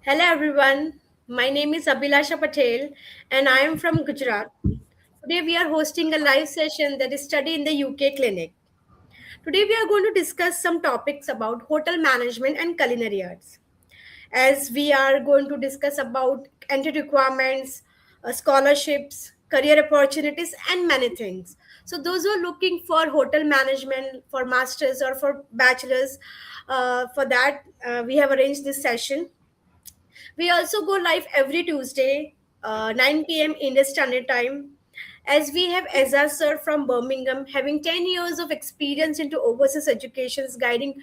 Hello everyone, my name is Abhilasha Patel and I am from Gujarat. Today we are hosting a live session that is study in the UK clinic. Today we are going to discuss some topics about hotel management and culinary arts. As we are going to discuss about entry requirements, scholarships, career opportunities and many things. So those who are looking for hotel management for masters or for bachelors, for that we have arranged this session. We also go live every Tuesday, 9 p.m. Indian Standard Time. As we have Ezra sir from Birmingham, having 10 years of experience into overseas educations, guiding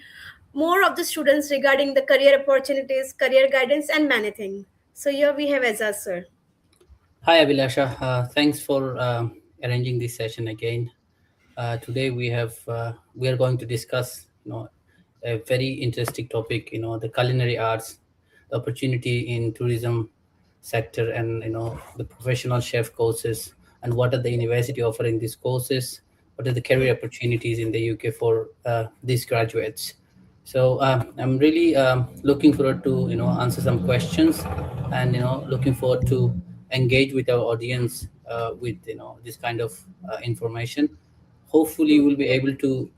more of the students regarding the career opportunities, career guidance, and many things. So here we have Ezra sir. Hi, Abhilasha. Thanks for arranging this session again. Today we are going to discuss a very interesting topic. The culinary arts, the opportunity in tourism sector, and the professional chef courses, and what are the university offering these courses. What are the career opportunities in the UK for these graduates? So I'm really looking forward to answer some questions, and looking forward to engage with our audience with this kind of information. Hopefully, you will be able to,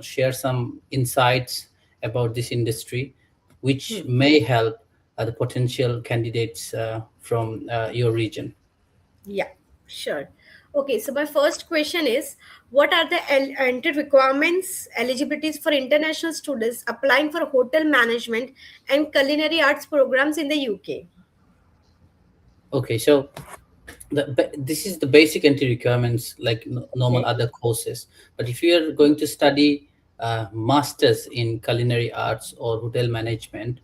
share some insights about this industry, which may help the potential candidates from your region. Yeah, sure. Okay, so my first question is what are the entry requirements, eligibilities for international students applying for hotel management and culinary arts programs in the UK? Okay, so this is the basic entry requirements like normal Okay. other courses. But if you are going to study masters in culinary arts or hotel management,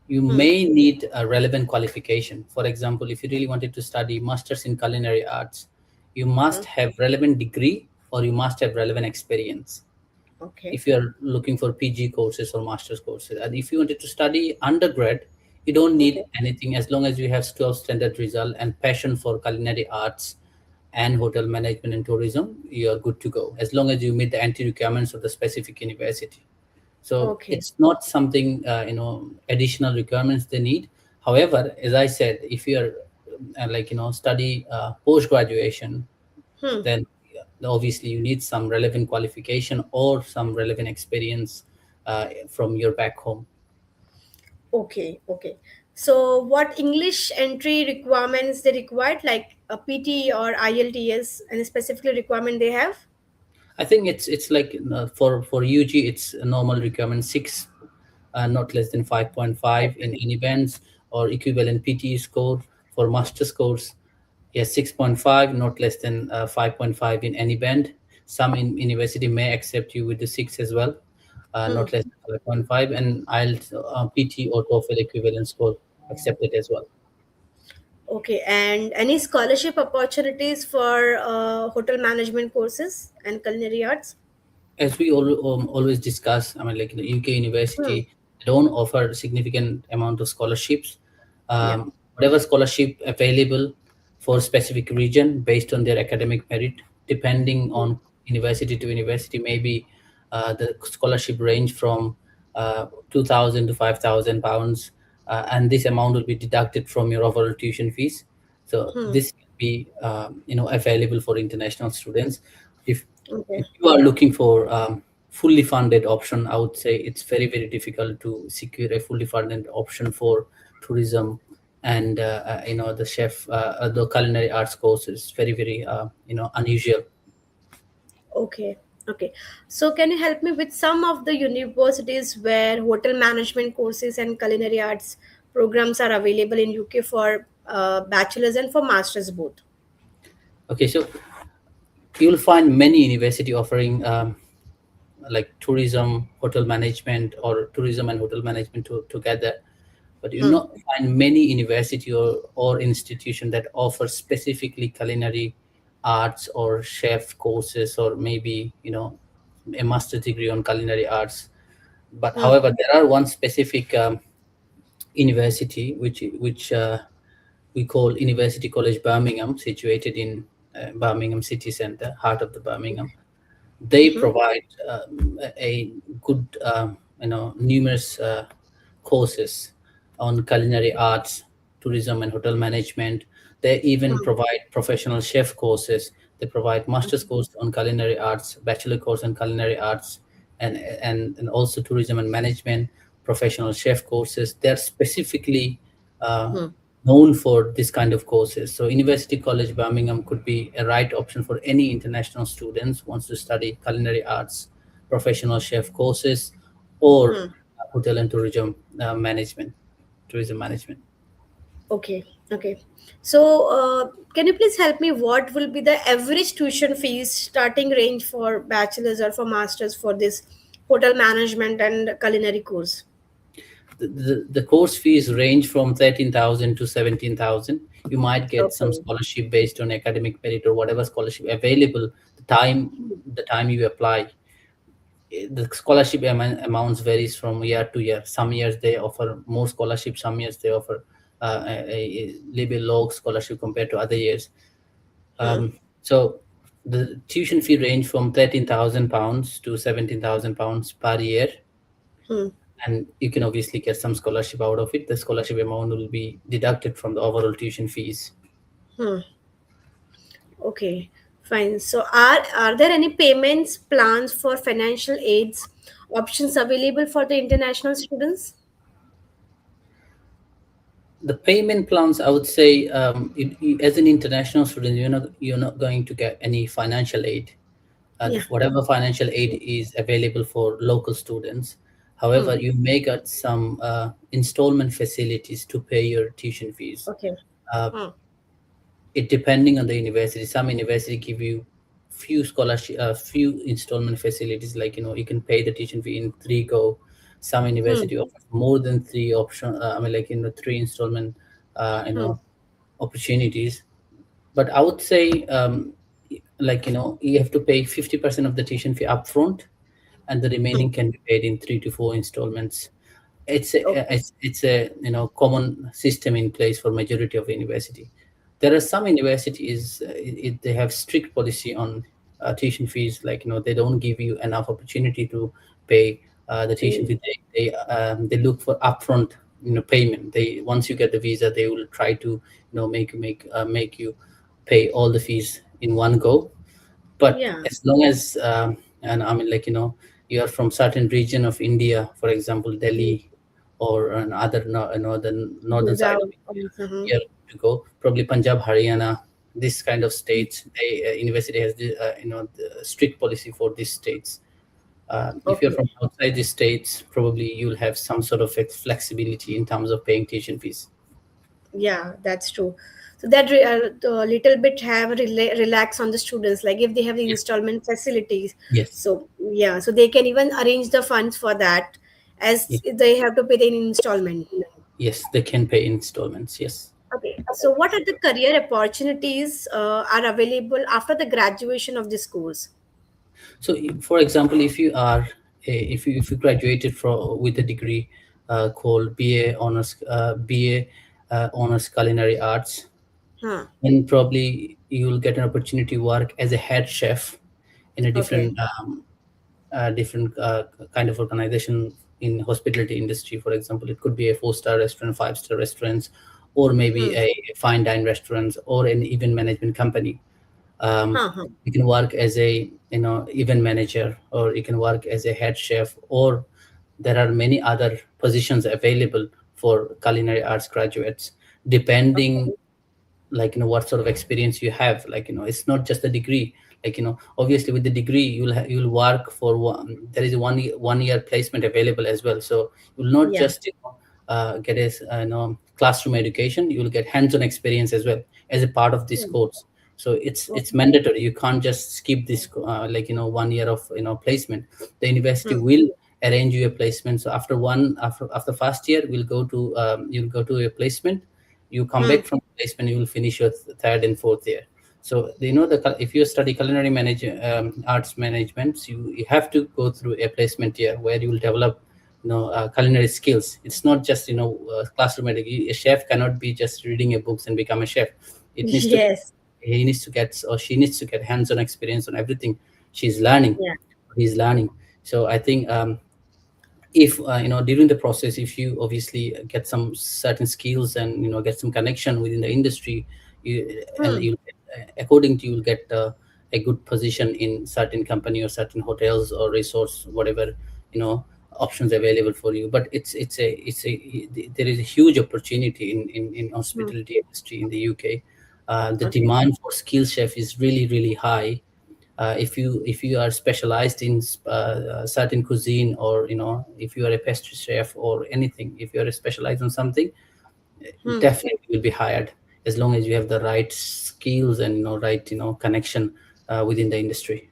you Hmm. may need a relevant qualification. For example, if you really wanted to study masters in culinary arts, you must Uh-huh. have relevant degree or you must have relevant experience Okay. if you are looking for PG courses or master's courses. And if you wanted to study undergrad, you don't need Okay. anything as long as you have 12 standard result and passion for culinary arts and hotel management and tourism, you are good to go as long as you meet the entry requirements of the specific university. So Okay. it's not something additional requirements they need. However, as I said, if you are study post graduation, Hmm. then obviously you need some relevant qualification or some relevant experience from your back home. Okay. Okay. So what English entry requirements they required, like a PT or IELTS, any specifically requirement they have? I think it's like for UG it's a normal requirement six, not less than 5.5 in Okay. any bands or equivalent PTE score. For master's course, yes, 6.5, not less than 5.5 in any band. Some in university may accept you with the six as well, Hmm. not less than 5.5, and IELTS PT or TOEFL equivalent score accepted as well. Okay. And any scholarship opportunities for hotel management courses and culinary arts? As we always discuss, I mean, like the UK Hmm. university don't offer significant amount of scholarships. Yeah. Whatever scholarship available for specific region based on their academic merit, depending Hmm. on university to university, maybe the scholarship range from 2,000 to 5,000 pounds, and this amount will be deducted from your overall tuition fees. So Hmm. this can be available for international students. If Okay. if you are looking for fully funded option, I would say it's very very difficult to secure a fully funded option for tourism and the chef the culinary arts course is very very unusual. Okay. Okay. So can you help me with some of the universities where hotel management courses and culinary arts programs are available in UK for bachelor's and for masters both? Okay, so you'll find many university offering like tourism hotel management or tourism and hotel management together, but you Hmm. not find many university or institution that offer specifically culinary arts or chef courses or maybe a master degree on culinary arts. But Hmm. however, there are one specific university which we call University College Birmingham, situated in Birmingham city center, heart of the Birmingham. They Mm-hmm. provide a good numerous courses on culinary arts, tourism, and hotel management. They even Hmm. provide professional chef courses. They provide master's course on culinary arts, bachelor course on culinary arts, and also tourism and management, professional chef courses. They're specifically uh, Hmm. known for this kind of courses. So University College Birmingham could be a right option for any international students who wants to study culinary arts, professional chef courses, or Hmm. hotel and management, tourism management. Okay. Okay. So, can you please help me? What will be the average tuition fees starting range for bachelor's or for master's for this hotel management and culinary course? The course fees range from 13,000 to 17,000. You might get some Okay. scholarship based on academic merit or whatever scholarship available. The time you apply, the scholarship amounts varies from year to year. Some years they offer more scholarship, some years they offer a little bit low scholarship compared to other years. Hmm. So the tuition fee range from £13,000 to £17,000 per year, Hmm. and you can obviously get some scholarship out of it. The scholarship amount will be deducted from the overall tuition fees. Hmm. Okay. Fine. So, are there any payments plans for financial aids options available for the international students? The payment plans, I would say, as an international student, you're not going to get any financial aid. Yeah. Whatever financial aid is available for local students. Hmm. However, you may get some installment facilities to pay your tuition fees. Okay. Uh, Hmm. it depending on the university. Some university give you few installment facilities, like you can pay the tuition fee in three go. Some Hmm. university offers more than three option. I mean, like three installment, Hmm. opportunities. But I would say, you have to pay 50% of the tuition fee upfront, and the Hmm. remaining can be paid in 3 to 4 installments. Okay. It's a common system in place for majority of university. There are some universities, they have strict policy on tuition fees. They don't give you enough opportunity to pay the tuition Hmm. fee. They look for upfront payment. They Once you get the visa, they will try to make you pay all the fees in one go. But Yeah. as long as and I mean, you are from certain region of India, for example Hmm. Delhi, or another northern side Punjab of India, also. you are to go probably Punjab, Haryana, this kind of states. They university has the strict policy for these states. If you're Okay. from outside the states, probably you'll have some sort of flexibility in terms of paying tuition fees. Yeah, that's true. So that the little bit have relax on the students, like if they have the Yes. installment facilities. Yes. So yeah, so they can even arrange the funds for that, Yes. as they have to pay the installment. Yes, they can pay installments. Yes. Okay. So what are the career opportunities are available after the graduation of this course? So, for example, if you are if you graduated from with a degree called BA honors culinary arts, Huh. then probably you will get an opportunity to work as a head chef in a Okay. different kind of organization in hospitality industry. For example, it could be a four-star restaurant, five-star restaurants, or maybe Hmm. a fine dine restaurants, or an event management company. um, Huh. Huh. you can work as a event manager, or you can work as a head chef, or there are many other positions available for culinary arts graduates, depending, Okay. what sort of experience you have. It's not just a degree. Obviously with the degree you'll work for there is a 1 year placement available as well. So you'll not Yeah. just get a classroom education, you will get hands-on experience as well as a part of this Hmm. course. So it's Okay. mandatory. You can't just skip this 1 year of placement. The university Hmm. will arrange you a placement. So after first year, you'll go to a placement. You come Hmm. back from placement, you will finish your third and fourth year. So if you study culinary arts management, you have to go through a placement year where you will develop culinary skills. It's not just classroom education. A chef cannot be just reading a books and become a chef. It needs to Yes. he needs to get, or she needs to get hands-on experience on everything she's learning Yeah. he's learning. So I think if during the process, if you obviously get some certain skills and get some connection within the industry, you and Hmm. you according to, you'll get a good position in certain company or certain hotels or resorts, whatever you know options available for you. But it's a there is a huge opportunity in Hmm. hospitality industry in the UK. The Okay. demand for skilled chef is really really high. If you are specialized in certain cuisine, or if you are a pastry chef or anything, if you are specialized on something, Hmm. definitely will be hired, as long as you have the right skills and right connection within the industry.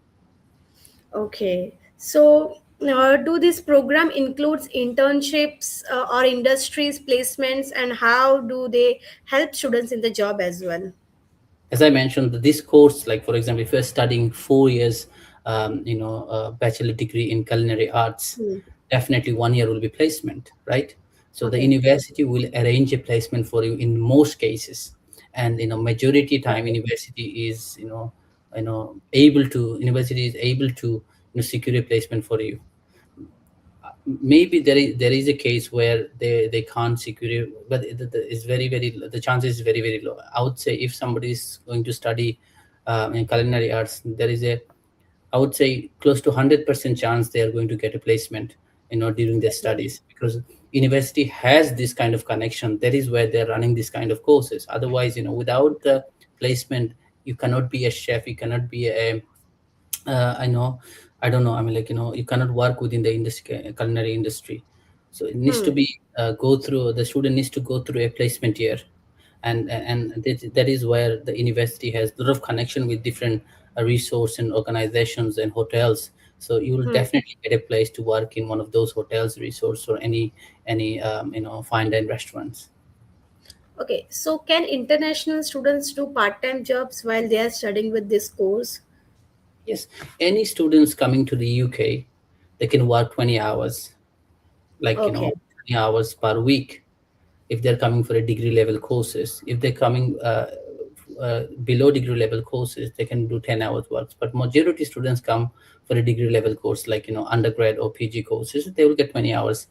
Okay. So, do this program includes internships or industries placements, and how do they help students in the job as well? As I mentioned, this course, like for example, if you're studying 4 years, bachelor degree in culinary arts, Hmm. definitely 1 year will be placement, right? So the Okay. university will arrange a placement for you in most cases, and majority time Okay. university is able to university is able to secure a placement for you. Maybe there is a case where they can't secure it, but it's very the chances is very low. I would say if somebody is going to study in culinary arts, there is a, I would say, close to 100% chance they are going to get a placement during their Okay. studies, because university has this kind of connection. That is where they're running this kind of courses. Otherwise, without the placement, you cannot be a chef, you cannot be a I know, I don't know. I mean, like, you cannot work within the industry, culinary industry. So it needs to Hmm. be the student needs to go through a placement year, and that is where the university has a lot of connection with different resource and organizations and hotels. So you will Hmm. definitely get a place to work in one of those hotels, resorts, or any fine dine restaurants. Okay. So, can international students do part-time jobs while they are studying with this course? Yes, any students coming to the UK, they can work 20 hours, like Okay. 20 hours per week, if they're coming for a degree level courses. If they're coming below degree level courses, they can do 10 hours works. But majority students come for a degree level course, like undergrad or PG courses, they will get 20 hours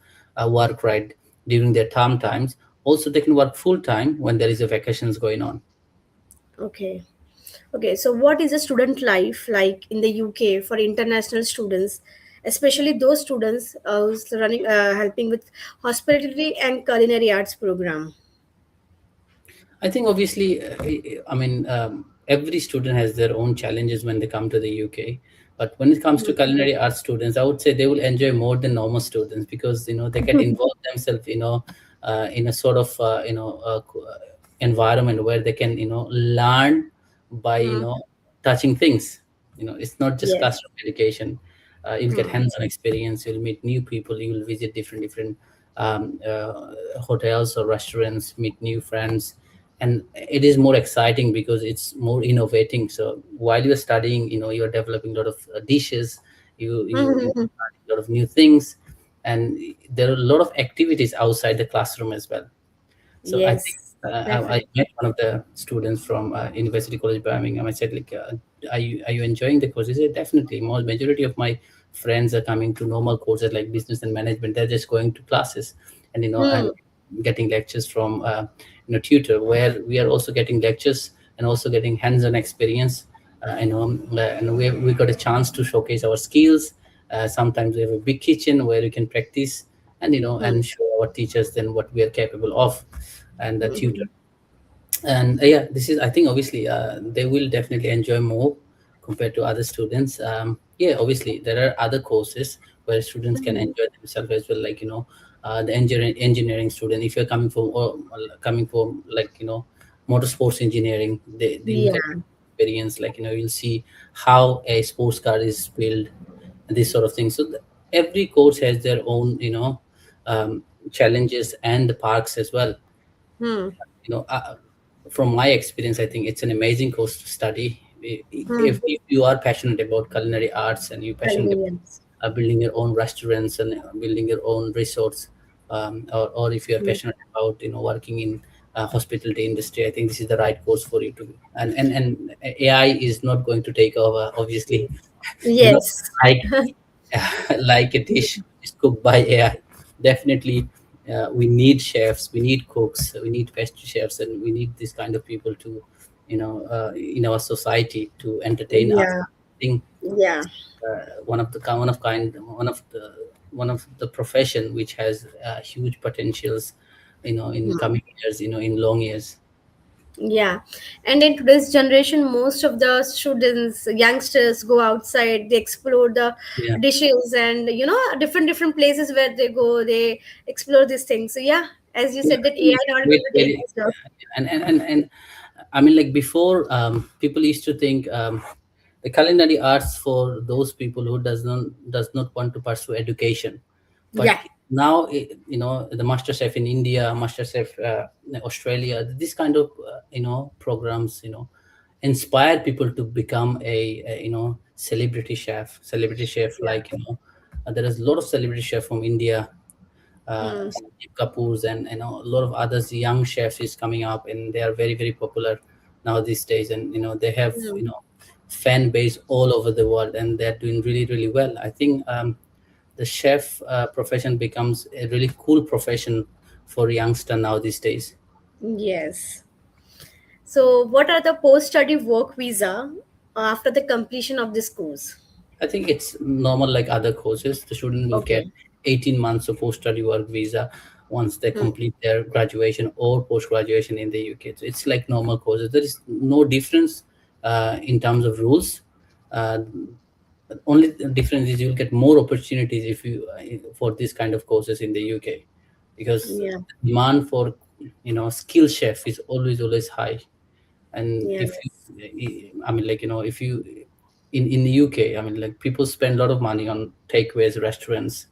work, right, during their term times. Also, they can work full time when there is a vacations going on. Okay. Okay, so what is a student life like in the UK for international students, especially those students who's running, helping with hospitality and culinary arts program? I think obviously, I mean, every student has their own challenges when they come to the UK. But when it comes to Mm. culinary arts students, I would say they will enjoy more than normal students, because they get involved themselves, in a sort of environment where they can learn by Hmm. touching things. It's not just Yes. classroom education. You'll get Hmm. hands-on experience. You'll meet new people. You will visit different um, uh, hotels or restaurants, meet new friends, and it is more exciting because it's more innovating. So while you're studying, you're developing a lot of dishes, you learn a lot of new things, and there are a lot of activities outside the classroom as well. So I think Yes, I definitely. met one of the students from University College Birmingham. I said, like, are you enjoying the course? He said, definitely. More majority of my friends are coming to normal courses like business and management. They're just going to classes, and Hmm. getting lectures from tutor, where we are also getting lectures and also getting hands-on experience. And we got a chance to showcase our skills. Sometimes we have a big kitchen where we can practice, and Hmm. and show our teachers then what we are capable of, and the tutor. Hmm. And yeah, this is, I think, obviously they will definitely enjoy more compared to other students. Yeah, obviously there are other courses where students can Hmm. enjoy themselves as well, like the engineering student. If you're coming from, or coming from, like motorsports engineering, they will get Yeah. experience, like you'll see how a sports car is built, and this sort of thing. So every course has their own um, challenges and the parks as well. Hmm. you know uh, from my experience, I think it's an amazing course to study. Hmm. If you are passionate about culinary arts, and you're passionate about Convenience. building your own restaurants and building your own resorts, or if you are Hmm. passionate about working in hospitality industry, I think this is the right course for you to be. And AI is not going to take over, obviously. you know Yes. like like a dish is cooked by AI. definitely we need chefs, we need cooks, we need pastry chefs, and we need this kind of people to, in our society to entertain us. Yeah. I think Yeah. one of the profession which has huge potentials, in Hmm. coming years, in long years. Yeah, and in today's generation, most of the students, youngsters go outside, they explore the Yeah. dishes and different places where they go, they explore these things. So yeah, as you Yeah, said, that I think AI it's not great, going to take very, this job. and I mean, like before, people used to think the culinary arts for those people who does not want to pursue education. But Yeah. now, the master chef in India, master chef in Australia, this kind of programs, inspire people to become a celebrity chef, Yeah. like, there is a lot of celebrity chef from India, Hmm. Sanjeev Kapoor's, and a lot of others young chefs is coming up, and they are very very popular now these days, and they have Hmm. fan base all over the world, and they're doing really really well. I think the chef profession becomes a really cool profession for youngster now these days. Yes. So, what are the post-study work visa after the completion of this course? I think it's normal like other courses. The student will get Okay. 18 months of post-study work visa once they Hmm. complete their graduation or post-graduation in the UK. So it's like normal courses. There is no difference in terms of rules. Uh, Only difference is you'll get more opportunities if you for this kind of courses in the UK, because Yeah. demand for skill chef is always high. And if Yes. you, I mean, like, if you in the UK, I mean, like, people spend a lot of money on takeaways, restaurants.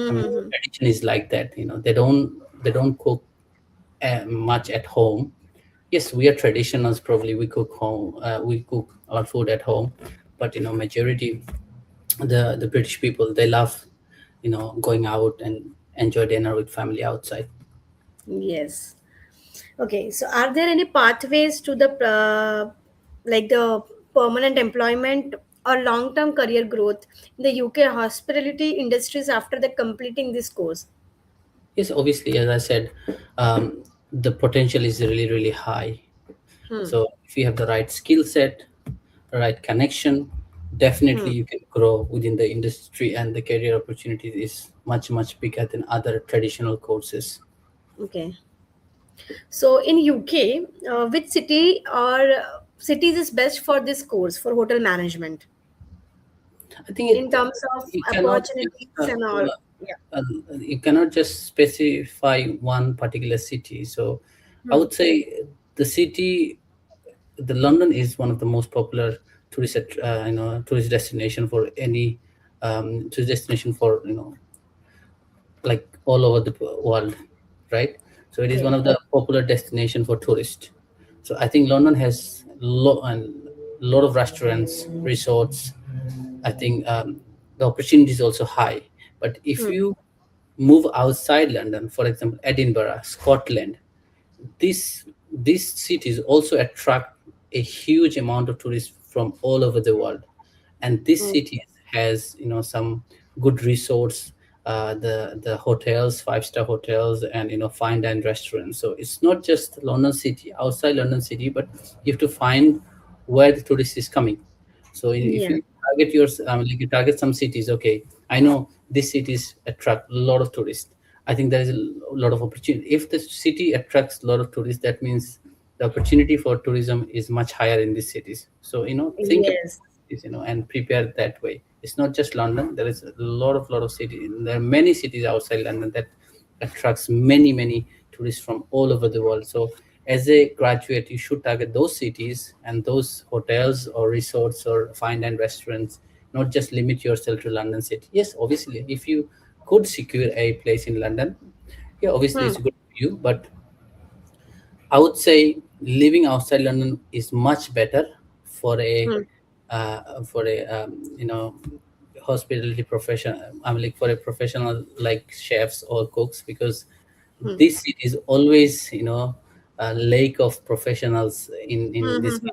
I mean, Mm-hmm. tradition is like that. They don't cook much at home. Yes, we are traditionals. Probably we cook our food at home, but majority, the British people, they love going out and enjoy dinner with family outside. Yes. Okay, so are there any pathways to the like the permanent employment or long-term career growth in the UK hospitality industries after the completing this course? Yes, obviously, as I said, um, the potential is really really high. Hmm. So if you have the right skill set, the right connection, definitely Hmm. you can grow within the industry, and the career opportunities is much bigger than other traditional courses. Okay. So in UK, which city or cities is best for this course for hotel management I think in terms of you cannot just, opportunities and all? Yeah. uh, you cannot just specify one particular city. So I Hmm. would say the city, the London is one of the most popular tourist destination for any tourist destination for like all over the world, right? So it is one Okay. of the popular destination for tourists. So I think London has a lot of restaurants, resorts. I think the opportunity is also high. But if Hmm. you move outside London, for example, Edinburgh, Scotland, these these cities also attract a huge amount of tourists from all over the world, and this Hmm. city has some good resorts, the hotels, five-star hotels, and fine dine restaurants. So it's not just London city, outside London city, but you have to find where the tourist is coming. So if Yeah. you target like you target some cities, okay, I know these cities attract a lot of tourists. I think there is a lot of opportunity. If the city attracts a lot of tourists, that means the opportunity for tourism is much higher in these cities. So think about Yes. this, and prepare that way. It's not just London. There is a lot of cities. There are many cities outside London that attracts many tourists from all over the world. So as a graduate, you should target those cities and those hotels or resorts or fine dine restaurants, not just limit yourself to London city. Yes, obviously, if you could secure a place in London, yeah, obviously Hmm. it's good for you. But I would say living outside London is much better for a Hmm. hospitality profession. I mean, like, for a professional like chefs or cooks, because Hmm. this city is always a lake of professionals in Hmm. this Hmm.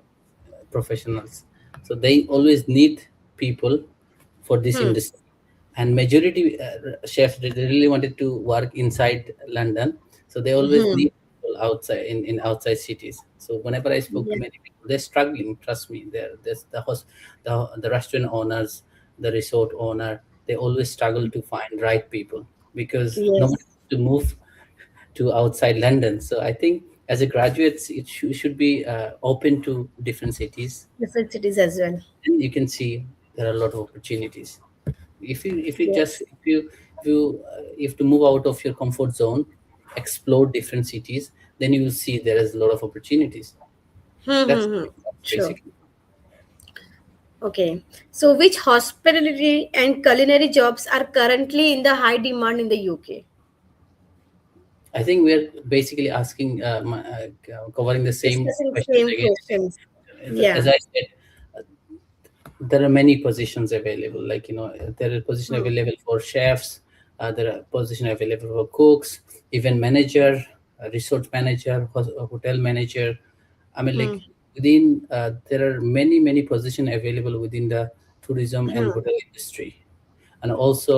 professionals. So they always need people for this Hmm. industry. and majority chefs they really wanted to work inside London, so they always Hmm. need people outside in outside cities. So whenever I spoke to Yeah. many people, they're struggling. Trust me, there's the host, the restaurant owners, the resort owner. They always struggle to find right people because nobody Yes. wants to move to outside London. So I think as a graduate, it should be open to different cities, Different cities as well. and you can see there are a lot of opportunities. If you just Yes. if to move out of your comfort zone, explore different cities, then you will see there is a lot of opportunities. Hmm, That's hmm, hmm. Sure. basically. Okay. So, which hospitality and culinary jobs are currently in the high demand in the UK? I think we're basically asking covering the same Discussing questions same again. questions. As Yeah. I said, there are many positions available, like there are positions Hmm. available for chefs, there are positions available for cooks, event manager, resort manager, hotel manager. I mean, Hmm. like within there are many positions available within the tourism and Hmm. hotel industry, and also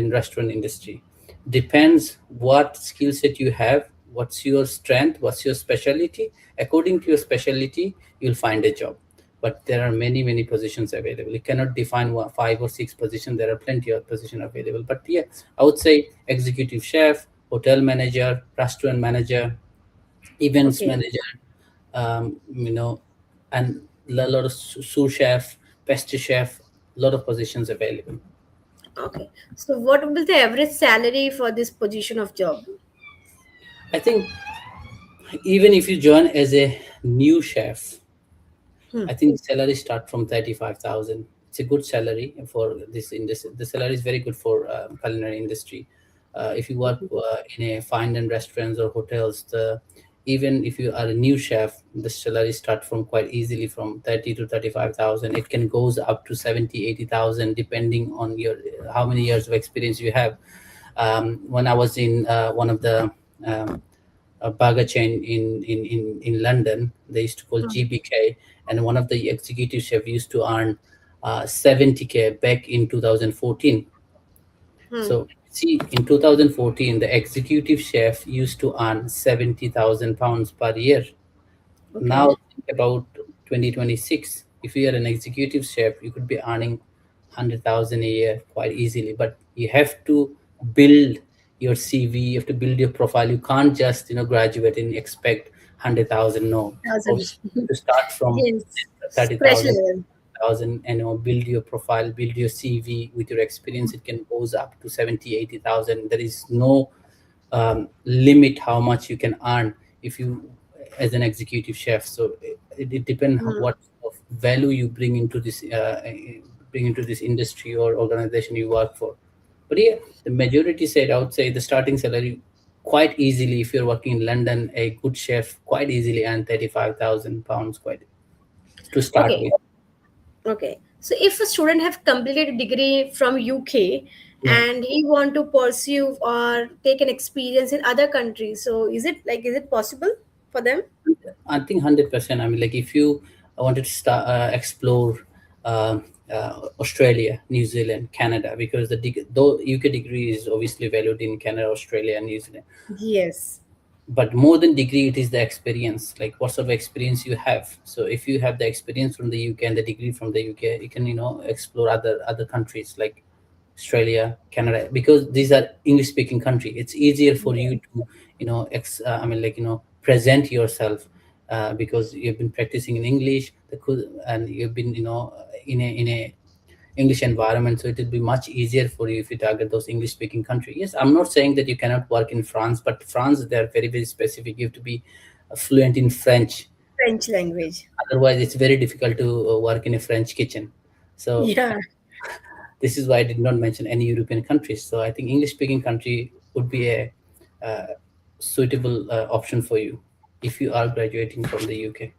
in restaurant industry. Depends what skill set you have, what's your strength, what's your specialty. According to your specialty, you'll find a job. But there are many positions available. You cannot define one, 5 or 6 positions. There are plenty of positions available. But yeah, I would say executive chef, hotel manager, restaurant manager, events Okay. manager, and a lot of sous chef, pastry chef, a lot of positions available. Okay. So, what will be the average salary for this position of job? I think even if you join as a new chef, Hmm. I think the salary start from 35,000. It's a good salary for this industry. The salary is very good for culinary industry. If you work in a fine and restaurants or hotels, even if you are a new chef, the salary start from quite easily from 30 to 35,000. It can goes up to 70, 80,000 depending on your how many years of experience you have. When I was in one of the um, a burger chain in London. They used to call Hmm. GBK, and one of the executive chef used to earn 70K back in 2014. Hmm. So see, in 2014, the executive chef used to earn 70,000 pounds per year. Now Okay. think about 2026. If you are an executive chef, you could be earning 100,000 a year quite easily. But you have to build your CV. You have to build your profile. You can't just graduate and expect 100,000. No, Thousand. obviously you have to start from Yes. Fresh 30,000, level. and build your profile, build your CV with your experience. It can goes up to 70, 80,000. There is no limit how much you can earn if you as an executive chef. So it depends on Hmm. what sort of value you bring into this industry or organization you work for. But yeah, the majority said, I would say the starting salary quite easily, if you're working in London, a good chef quite easily earn 35,000 pounds quite to start Okay. with. Okay. So if a student have completed a degree from UK Yeah, and he want to pursue or take an experience in other countries, so is it possible for them? I think 100%. I mean, like if you wanted to start explore uh, Australia, New Zealand, Canada, because though UK degree is obviously valued in Canada, Australia, and New Zealand, Yes. but more than degree, it is the experience. Like what sort of experience you have. So if you have the experience from the UK and the degree from the UK, you can explore other countries like Australia, Canada, because these are English speaking country. It's easier for Yeah. you to I mean, like present yourself because you've been practicing in English, and you've been in a English environment, so it will be much easier for you if you target those English speaking country. Yes, I'm not saying that you cannot work in France, but France, they're very specific. You have to be fluent in French. French language. Otherwise, it's very difficult to work in a French kitchen. So Yeah. this is why I did not mention any European countries. So I think English speaking country would be a uh, suitable option for you if you are graduating from the UK.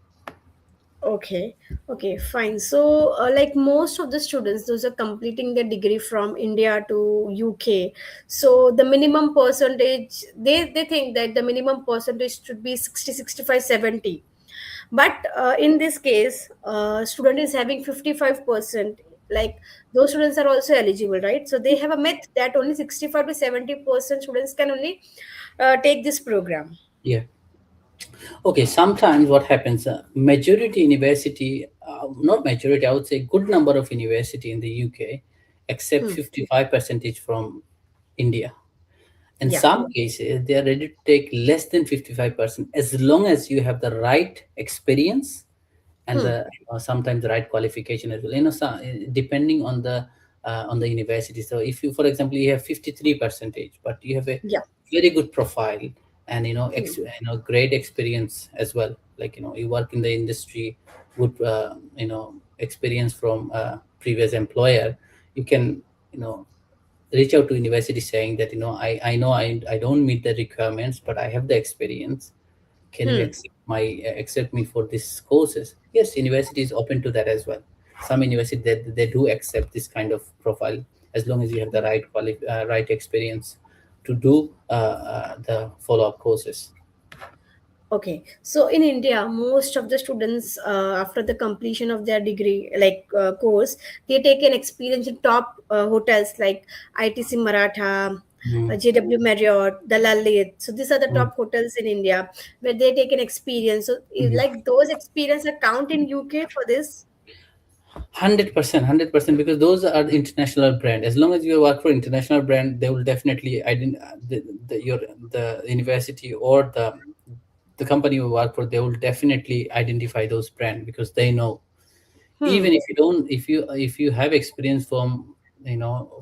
Okay, okay, fine. So, like most of the students, those are completing their degree from India to UK. So, the minimum percentage, they think that the minimum percentage should be 60, 65, 70. But in this case, student is having 55%. like those students are also eligible, right? So they have a myth that only 65 to 70% students can only take this program. Yeah. Okay, sometimes what happens, majority university, not majority, I would say good number of university in the UK accept Hmm. 55 percentage from India. In Yeah. some cases, they are ready to take less than 55% as long as you have the right experience and Hmm. the sometimes the right qualification as well. Depending on the university. So if you, for example, you have 53 percentage, but you have a Yeah. very good profile and Hmm. great experience as well. Like you work in the industry, good experience from previous employer. You can you know reach out to university saying that I know I don't meet the requirements, but I have the experience. Can you Hmm. accept me for these courses? Yes, university is open to that as well. Some university they do accept this kind of profile as long as you have the right experience to do the follow-up courses. Okay, so in India, most of the students, after the completion of their degree, like course, they take an experience in top hotels like ITC Maratha, Mm. JW Marriott, the Lalit. So these are the Mm. top hotels in India where they take an experience. So Mhm. like those experience account in UK for this. 100%, 100%, because those are the international brand. As long as you work for international brand, they will definitely the university or the company you work for, they will definitely identify those brand because they know. Even Hmm. if you don't, if you have experience from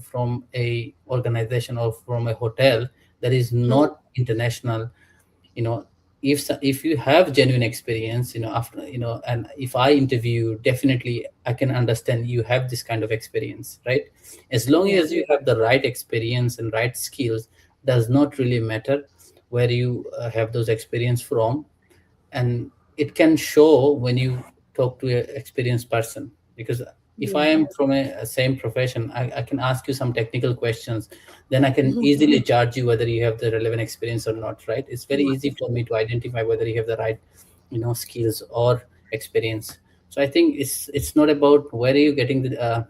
from a organization or from a hotel that is Hmm. not international, you know if you have genuine experience, after and if I interview you, definitely I can understand you have this kind of experience, right? As long Yeah. as you have the right experience and right skills, does not really matter where you have those experience from. And it can show when you talk to an experienced person, because if I Yeah. am from a same profession, I can ask you some technical questions, then I can easily judge you whether you have the relevant experience or not, right? It's very easy for me to identify whether you have the right skills or experience. So I think it's not about where are you getting the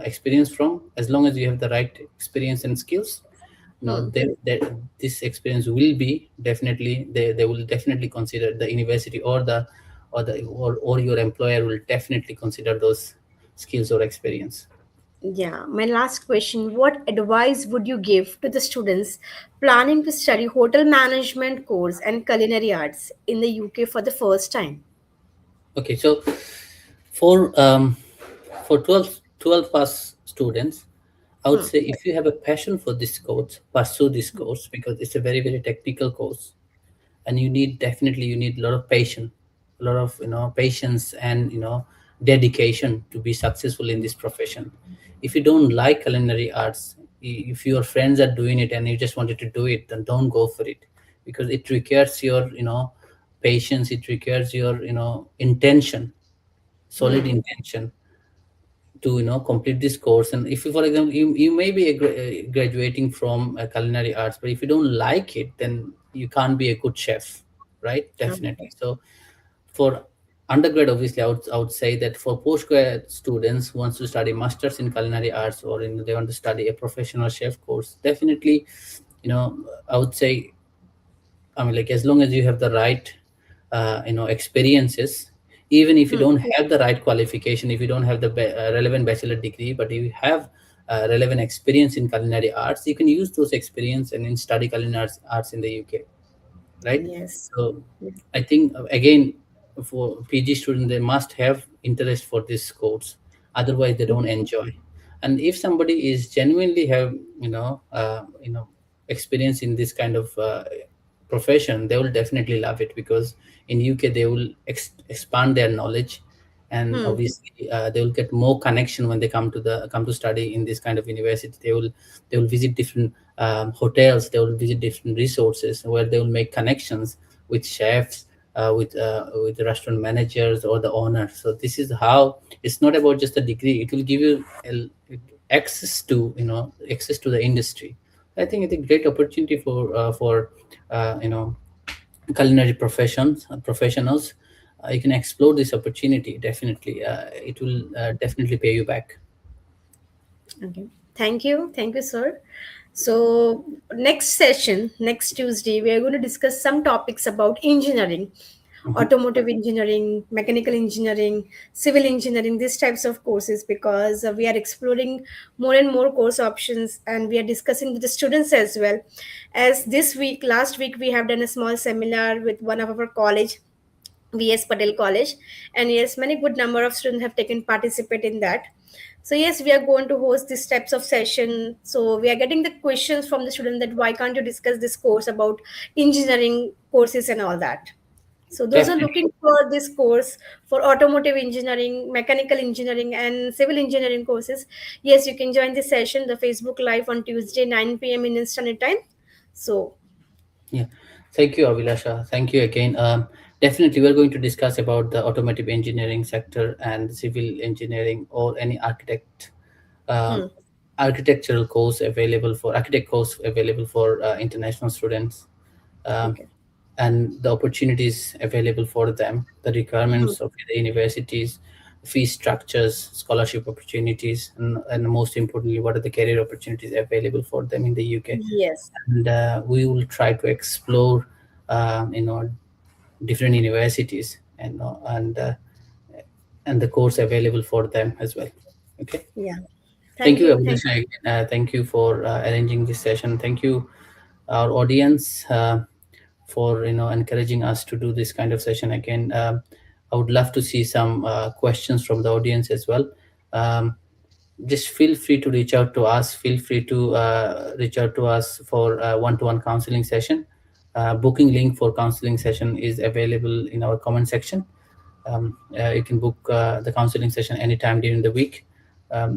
experience from. As long as you have the right experience and skills, Hmm. this experience will be definitely, they will definitely consider the university or your employer will definitely consider those skills or experience. Yeah, my last question. What advice would you give to the students planning to study hotel management course and culinary arts in the UK for the first time? Okay, so for 12 plus students, I would Hmm. say if you have a passion for this course, pursue this course because it's a very very technical course, and you need a lot of patience, a lot of patience and dedication to be successful in this profession. If you don't like culinary arts, if your friends are doing it and you just wanted to do it, then don't go for it, because it requires your patience, it requires your intention, solid Hmm. intention to complete this course. And if you, for example, you may be graduating from culinary arts, but if you don't like it, then you can't be a good chef, right? Definitely. Okay. So for undergrad, obviously I would say that for postgrad students who wants to study masters in culinary arts, or they want to study a professional chef course, definitely you know I would say, I mean, like, as long as you have the right, experiences, even if you Hmm. don't have the right qualification, if you don't have the relevant bachelor degree, but you have relevant experience in culinary arts, you can use those experience and then study culinary arts in the UK, right? Yes. So I think again, for PG students, they must have interest for this course, otherwise they don't enjoy. And if somebody is genuinely have experience in this kind of profession, they will definitely love it, because in UK they will expand their knowledge, and Hmm. obviously they will get more connection when they come to study in this kind of university. They will visit different hotels, they will visit different resources where they will make connections with chefs, with the restaurant managers or the owner. So this is how, it's not about just a degree, it will give you access to the industry. I think it's a great opportunity for culinary professionals. you can explore this opportunity. Definitely, it will definitely pay you back. Okay. Thank you, sir. So next session, next Tuesday, we are going to discuss some topics about engineering, Mhm. automotive engineering, mechanical engineering, civil engineering, these types of courses, because we are exploring more and more course options, and we are discussing with the students as well. As this week, last week, we have done a small seminar with one of our college, VS Patel College, and yes, many good number of students have taken participate in that. So yes, we are going to host these types of session. So we are getting the questions from the student that why can't you discuss this course about engineering courses and all that. So those are Definitely. looking for this course for automotive engineering, mechanical engineering, and civil engineering courses. Yes, you can join this session, the Facebook Live on Tuesday 9 p.m. in Standard Time. So Yeah. Thank you, Avilasha. Thank you again. Definitely, we're going to discuss about the automotive engineering sector and civil engineering or any uh, hmm, architectural course available for architect course available for international students, um, okay. and the opportunities available for them, the Hmm, requirements of the universities, fee structures, scholarship opportunities, and most importantly, what are the career opportunities available for them in the UK. yes. And we will try to explore, different universities and the course available for them as well. Okay. Yeah. Thank Thank you, you. Thank Abhilasha. Thank you for arranging this session. Thank you, our audience, for encouraging us to do this kind of session again. I would love to see some questions from the audience as well. Um, just feel free to reach out to us. Feel free to reach out to us for a one-to-one counseling session. Booking link for counseling session is available in our comment section. You can book the counseling session anytime during the week.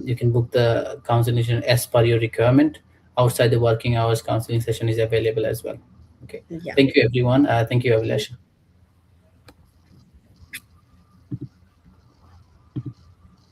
You can book the counseling session as per your requirement. Outside the working hours, counseling session is available as well. Okay. you. Yeah. Thank you, everyone. Thank you, Avilash.